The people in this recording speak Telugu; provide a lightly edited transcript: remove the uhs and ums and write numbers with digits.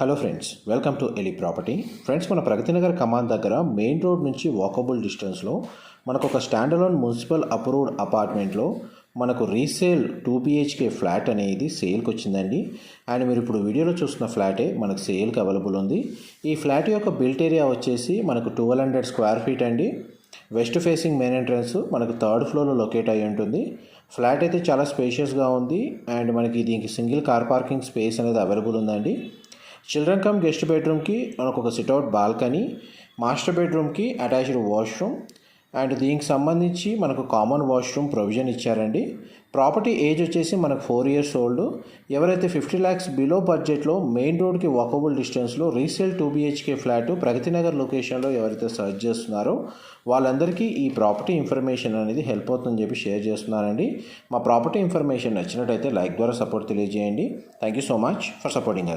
Hello friends, welcome to Eli property. Friends, మన ప్రగతినగర్ కమాన్ దగ్గర మెయిన్ రోడ్ నుంచి వాకబుల్ డిస్టెన్స్లో మనకు ఒక స్టాండలోన్ మున్సిపల్ అప్రూవ్డ్ అపార్ట్మెంట్లో మనకు రీసేల్ 2 BHK ఫ్లాట్ అనేది సేల్కి వచ్చిందండి. అండ్ మీరు ఇప్పుడు వీడియోలో చూస్తున్న ఫ్లాటే మనకు సేల్కి అవైలబుల్ ఉంది. ఈ ఫ్లాట్ యొక్క బిల్ట్ ఏరియా వచ్చేసి మనకు 1200 స్క్వేర్ ఫీట్ అండి. వెస్ట్ ఫేసింగ్ మెయిన్ ఎంట్రన్స్ మనకు 3rd ఫ్లోర్లో లొకేట్ అయి ఉంటుంది. ఫ్లాట్ అయితే చాలా స్పేషియస్గా ఉంది అండ్ మనకి దీనికి సింగిల్ కార్ పార్కింగ్ స్పేస్ అనేది అవైలబుల్ ఉందండి. చిల్డ్రన్ కమ్ గెస్ట్ బెడ్రూమ్కి మనకు ఒక సిట్అవుట్ బాల్కనీ, మాస్టర్ బెడ్రూమ్కి అటాచ్డ్ వాష్రూమ్ అండ్ దీనికి సంబంధించి మనకు కామన్ వాష్రూమ్ ప్రొవిజన్ ఇచ్చారండి. ప్రాపర్టీ ఏజ్ వచ్చేసి మనకు 4 years ఓల్డ్. ఎవరైతే 50 lakhs బిలో బడ్జెట్లో మెయిన్ రోడ్కి వాకబుల్ డిస్టెన్స్లో రీసేల్ 2 BHK ఫ్లాట్ ప్రగతినగర్ లొకేషన్లో ఎవరైతే సర్చ్ చేస్తున్నారో వాళ్ళందరికీ ఈ ప్రాపర్టీ ఇన్ఫర్మేషన్ అనేది హెల్ప్ అవుతుందని చెప్పి షేర్ చేస్తున్నానండి. మా ప్రాపర్టీ ఇన్ఫర్మేషన్ నచ్చినట్టయితే లైక్ ద్వారా సపోర్ట్ తెలియజేయండి. Thank you so much for supporting.